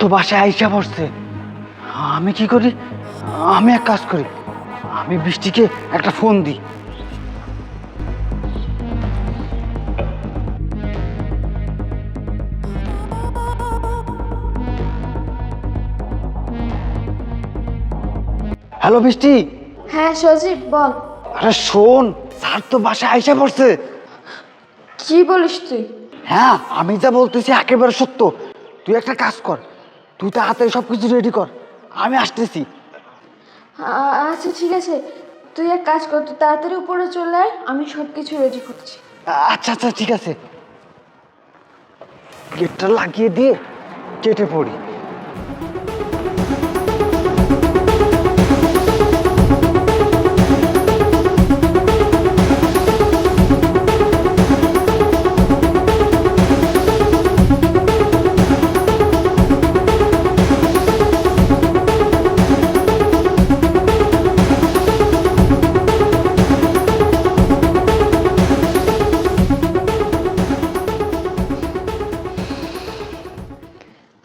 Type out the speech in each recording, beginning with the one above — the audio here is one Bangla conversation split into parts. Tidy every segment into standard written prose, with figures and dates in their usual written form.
তো বাসায় আইসা পড়ছে। আমি কি করি? আমি এক কাজ করি, আমি বৃষ্টিকে একটা ফোন দিই। হ্যালো বৃষ্টি। হ্যাঁ সজীব বল। আরে শোন, স্যার তো বাসায় আইসা পড়ছে। কি বলিস তুই? হ্যাঁ, আমি যা বলতেছি একেবারে সত্য। তুই একটা কাজ কর, তুই তাড়াতাড়ি সব কিছু রেডি কর, আমি আসতেছি। আচ্ছা ঠিক আছে, তুই এক কাজ কর, তুই তাড়াতাড়ি উপরে চলে আয়, আমি সব কিছু রেডি করছি। আচ্ছা আচ্ছা ঠিক আছে, গেটটা লাগিয়ে দিয়ে কেটে পড়ি।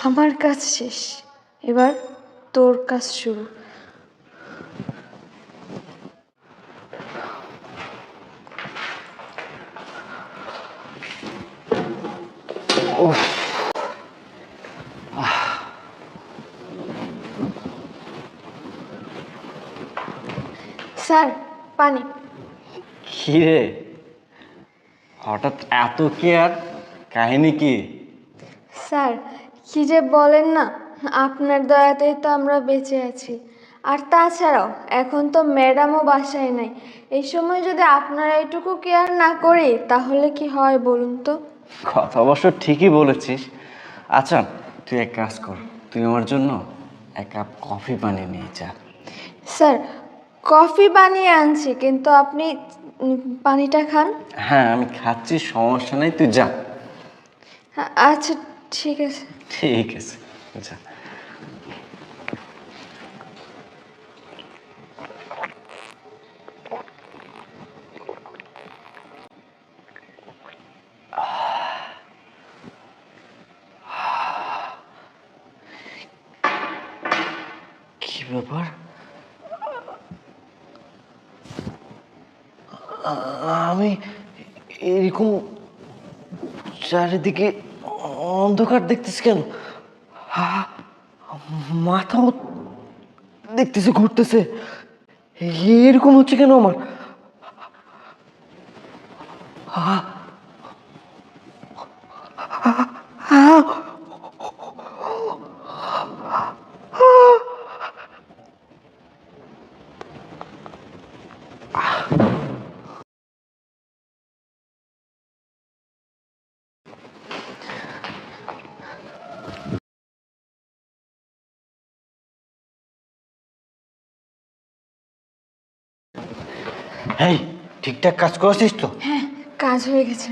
আমার কাজ শেষ, এবার তোর কাজ শুরু। স্যার পানি। কি রে, হঠাৎ এত কেয়ার, কাহিনী কি? স্যার কি যে বলেন না, আপনার দয়াতেই তো আমরা বেঁচে আছি। আর তাছাড়াও এখন তো ম্যাডামও বাসায় নাই, এই সময় যদি আপনারা এটুকু কেয়ার না করি তাহলে কি হয় বলুন তো? কথা অবশ্য ঠিকই বলেছিস। আচ্ছা তুই এক কাজ কর, তুই আমার জন্য এক কাপ কফি বানিয়ে নিয়ে যা। স্যার কফি বানিয়ে আনছি, কিন্তু আপনি পানিটা খান। হ্যাঁ আমি খাচ্ছি, সমস্যা নেই, তুই যা। আচ্ছা ঠিক আছে। ঠিক আছে যা। কি ব্যাপার, আমি এরকম চারিদিকে অন্ধকার দেখতেছি কেন? মাথাও দেখতেছি ঘুরতেছে, এরকম হচ্ছে কেন আমার? এই, ঠিকঠাক কাজ করছিস তো? হ্যাঁ কাজ হয়ে গেছে।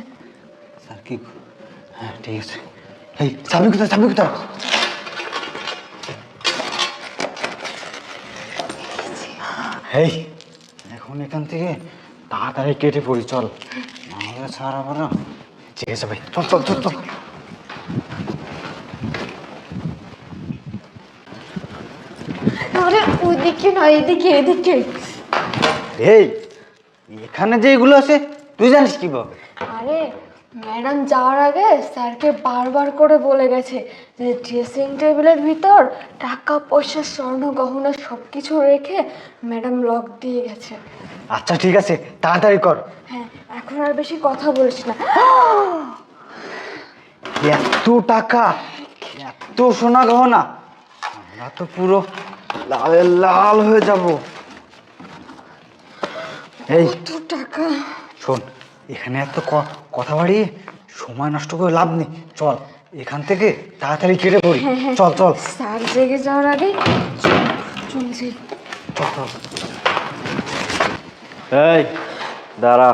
স্যার কি? হ্যাঁ ঠিক আছে। এই চাবি কোথায়, চাবি কোথায়? এই এখন এখান থেকে তাড়াতাড়ি কেটে পড়ি, চল, নাহলে স্যার আবার না। ঠিক আছে ভাই, চল চল চল চল। আরে ওইদিকে না, এদিকে এদিকে। এই এখানে যে এগুলো আছে তুই জানিস কি বল? আরে ম্যাডাম যাওয়ার আগে স্যারকে বারবার করে বলে গেছে যে ড্রেসিং টেবিলের ভিতর টাকা পয়সা স্বর্ণ গহনা সব কিছু রেখে ম্যাডাম লক দিয়ে গেছে। আচ্ছা ঠিক আছে, তাড়াতাড়ি কর। হ্যাঁ এখন আর বেশি কথা বলিস না। এত টাকা, এত সোনা গহনা, আমরা তো পুরো লাল লাল হয়ে যাব। এই কত টাকা! শোন, এখানে এত কথা বাড়িয়ে সময় নষ্ট করে লাভ নেই, চল এখান থেকে তাড়াতাড়ি কেটে পড়ি। চল চল স্যার জেগে যাওয়ার আগে চলছি। চল চল। এই দাঁড়া,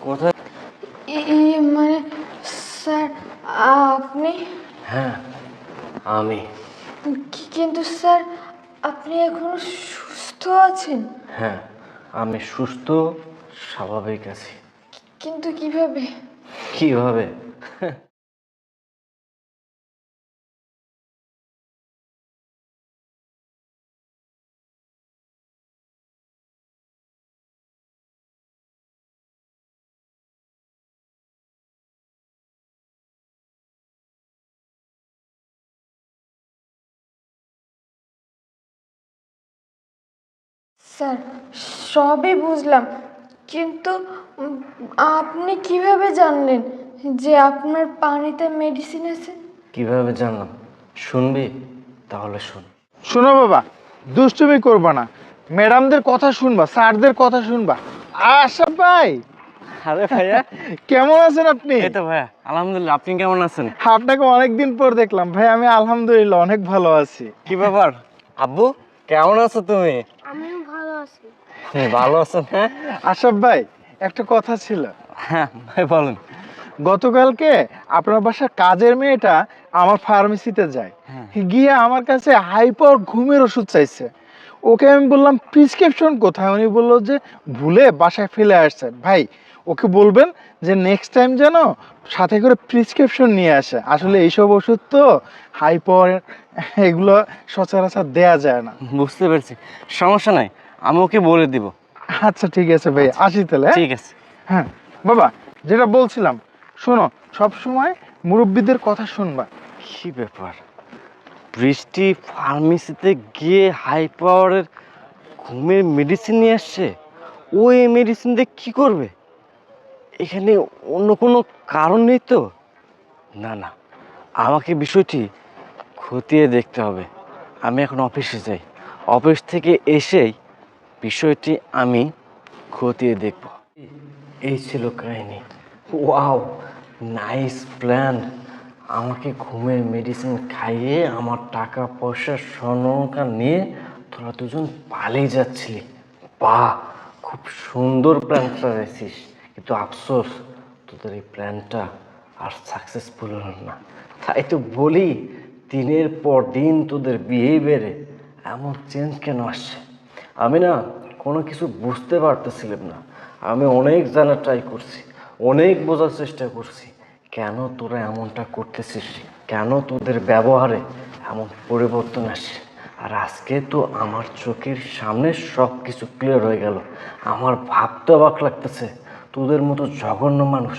কোথায়? মানে স্যার আপনি? হ্যাঁ আমি। কিন্তু স্যার আপনি এখনো সুস্থ আছেন? হ্যাঁ আমি সুস্থ, স্বাভাবিক আছি। কিন্তু কিভাবে? কিভাবে? স্যার সবই বুঝলাম, কিন্তু আপনি কিভাবে জানলেন যে আপনার পানিতে মেডিসিন আছে? কিভাবে জানলাম? শুনবি? তাহলে শুন। শোনো বাবা, দুষ্টুমি করবা না, ম্যাডামদের কথা শুনবা, স্যারদের কথা শুনবা। আশরাফ ভাই, আরে ভাইয়া, কেমন আছেন আপনি? এই তো ভাইয়া, আলহামদুলিল্লাহ। আপনি কেমন আছেন? আপনাকে অনেকদিন পর দেখলাম ভাই। আমি আলহামদুলিল্লাহ অনেক ভালো আছি। কি ব্যাপার আব্বু, কেমন আছো তুমি? আমিও ভালো আছি। ভালো আছেন? হ্যাঁ আশরাফ ভাই, একটা কথা ছিল। হ্যাঁ ভাই বলেন। গতকালকে আপনার বাসার কাজের মেয়েটা আমার ফার্মেসিতে যায়, গিয়ে আমার কাছে হাই পাওয়ার ঘুমের ওষুধ চাইছে। ওকে আমি বললাম প্রিসক্রিপশন কোথায়? উনি বললো যে ভুলে বাসায় ফেলে আসছেন। ভাই, ওকে বলবেন যে নেক্সট টাইম যেন সাথে করে প্রিসক্রিপশন নিয়ে আসে। আসলে এইসব ওষুধ তো হাই পাওয়ার, এগুলো সচরাচর দেয়া যায় না। বুঝতে পেরেছি, সমস্যা নাই, আমি ওকে বলে দিব। আচ্ছা ঠিক আছে ভাই, আসি তাহলে। হ্যাঁ? ঠিক আছে। হ্যাঁ বাবা, যেটা বলছিলাম, শোনো, সব সময় মুরব্বীদের কথা শুনবা। কি ব্যাপার, বৃষ্টি ফার্মেসিতে গিয়ে হাই পাওয়ারের ঘুমের মেডিসিন নিয়ে আসছে? ও এই মেডিসিন দিয়ে কী করবে? এখানে অন্য কোনো কারণ নেই তো? না না, আমাকে বিষয়টি খতিয়ে দেখতে হবে। আমি এখন অফিসে যাই, অফিস থেকে এসেই বিষয়টি আমি খতিয়ে দেখব। এই ছিল কাহিনী। Wow, nice plan. আমাকে ঘুমের মেডিসিন খাইয়ে আমার টাকা পয়সা স্বর্ণকা নিয়ে তোরা দুজন পালিয়ে যাচ্ছিলি। বাহ, খুব সুন্দর প্ল্যান করেছিস, কিন্তু আফসোস তোদের এই প্ল্যানটা আর সাকসেসফুল হল না। তাই তো বলি, দিনের পর দিন তোদের বিহেভিয়ারে এমন চেঞ্জ কেন আসছে? আমি না কোনো কিছু বুঝতে পারতেছিলাম না। আমি অনেক জানার ট্রাই করছি, অনেক বোঝার চেষ্টা করছি, কেন তোরা এমনটা করতেছিস, কেন তোদের ব্যবহারে এমন পরিবর্তন আসছে। আর আজকে তো আমার চোখের সামনে সব কিছু ক্লিয়ার হয়ে গেল। আমার ভাবতে অবাক লাগতেছে, তোদের মতো জঘন্য মানুষ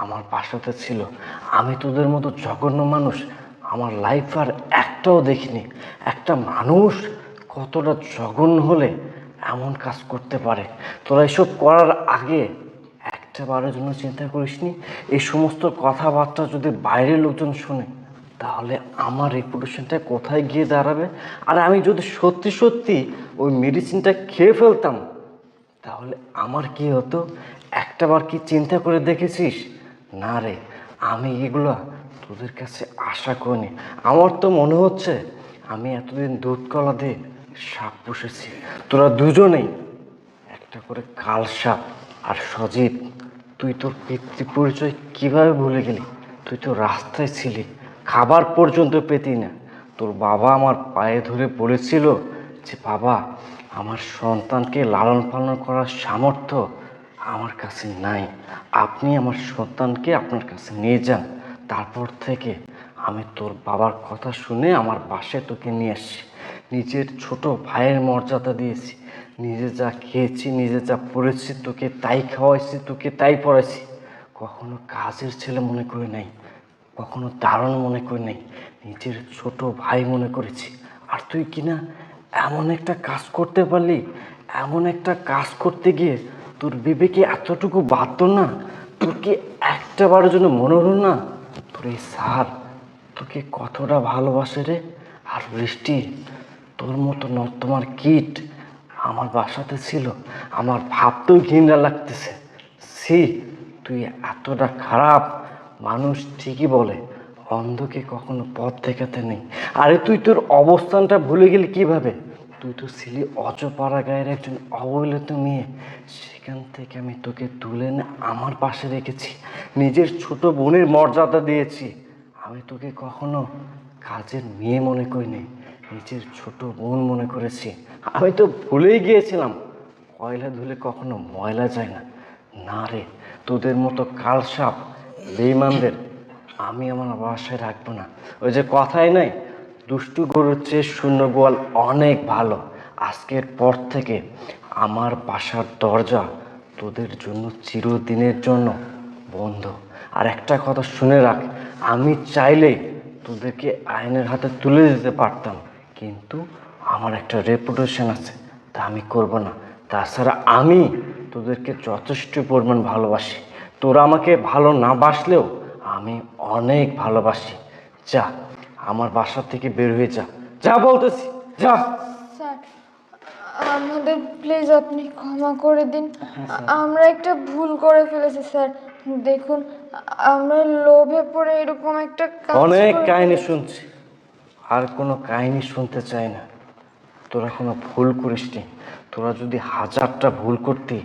আমার বাসাতে ছিল। আমি তোদের মতো জঘন্য মানুষ আমার লাইফ আর একটাও দেখিনি। একটা মানুষ কতটা জঘন্য হলে এমন কাজ করতে পারে? তোরা এসব করার আগে একটা বারের জন্য চিন্তা করিসনি? এই সমস্ত কথাবার্তা যদি বাইরের লোকজন শুনে, তাহলে আমার রেপুটেশনটা কোথায় গিয়ে দাঁড়াবে? আর আমি যদি সত্যি সত্যি ওই মেডিসিনটা খেয়ে ফেলতাম, তাহলে আমার কি হতো? একটাবার কি চিন্তা করে দেখেছিস? না রে, আমি এগুলো তোদের কাছে আশা করিনি। আমার তো মনে হচ্ছে আমি এতদিন দুধ কলা দিয়ে সাপ পুষেছি। তোরা দুজনেই একটা করে কাল সাপ। আর সজীব, তুই তোর পিতৃ পরিচয় কীভাবে ভুলে গেলি? তুই তো রাস্তায় ছিলি, খাবার পর্যন্ত পেতি না। তোর বাবা আমার পায়ে ধরে বলেছিল যে বাবা, আমার সন্তানকে লালন পালন করার সামর্থ্য আমার কাছে নাই, আপনি আমার সন্তানকে আপনার কাছে নিয়ে যান। তারপর থেকে আমি তোর বাবার কথা শুনে আমার বাসায় তোকে নিয়ে আসছি। নিজের ছোট ভাইয়ের মর্যাদা দিয়েছি, নিজে যা খেয়েছি, নিজে যা পড়েছি, তোকে তাই খাওয়াইছি, তোকে তাই পড়াইছি। কখনো কাজের ছেলে মনে করি নাই, কখনো দারুণ মনে করি নাই, নিজের ছোট ভাই মনে করেছি। আর তুই কিনা এমন একটা কাজ করতে পারলি, এমন একটা কাজ করতে গিয়ে তোর বিবেকে এতটুকু বাধ্য না? তোর কি একটা বারের জন্য মনে হলো না তোর এই স্যার তোকে কতটা ভালোবাসে রে? আর বৃষ্টি, তোর মতো নর্দমার কীট আমার বাসাতে ছিল, আমার ভাবতেও ঘৃণা লাগতেছে। সি, তুই এতটা খারাপ মানুষ। ঠিকই বলে, অন্ধকে কখনো পথ দেখাতে নেই। আরে তুই তোর অবস্থানটা ভুলে গেলি কিভাবে? তুই তো ছিলি অজপাড়া গায়ের একজন অবহেলিত মেয়ে। সেখান থেকে আমি তোকে তুলে এনে আমার পাশে রেখেছি, নিজের ছোট বোনের মর্যাদা দিয়েছি। আমি তোকে কখনো কাজের মেয়ে মনে করিনি, নিজের ছোট বোন মনে করেছি। আমি তো ভুলেই গিয়েছিলাম, কয়লা ধুলে কখনো ময়লা যায় না। না রে, তোদের মতো কালসাপ বেঈমানদের আমি আমার বাসায় রাখবো না। ওই যে কথাই নাই, দুষ্টু গরুর চেয়ে শূন্য গোয়াল অনেক ভালো। আজকের পর থেকে আমার বাসার দরজা তোদের জন্য চিরদিনের জন্য বন্ধ। আর একটা কথা শুনে রাখ, আমি চাইলে তোদেরকে আইনের হাতে তুলে দিতে পারতাম, কিন্তু আমার একটা রেপুটেশন আছে, তা আমি করব না। তাছাড়া আমি তোদেরকে যথেষ্ট পরিমাণ ভালোবাসি। তোরা আমাকে ভালো না বাসলেও আমি অনেক ভালোবাসি। যা, আমার বাসা থেকে বের হয়ে যা, যা বলতেছি, যা। স্যার, আমাদের প্লিজ আপনি ক্ষমা করে দিন। আমরা একটা ভুল করে ফেলেছি স্যার। দেখুন, আমরা লোভে পড়ে এরকম একটা কাজ অনেক করে কাহিনী ফেলেছি। শুনছি, আর কোনো কাহিনী শুনতে চাই না। তোরা কোনো ভুল করিসনি। তোরা যদি 1000টা ভুল করতি,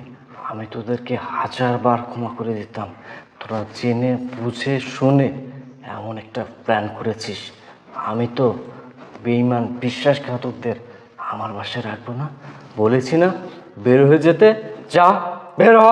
আমি তোদেরকে 1000বার ক্ষমা করে দিতাম। তোরা জেনে বুঝে শুনে এমন একটা প্ল্যান করেছিস। আমি তো বেঈমান বিশ্বাসঘাতকদের আমার বাসায় রাখবো না, বলেছি না বের হয়ে যেতে। যা, বের হ।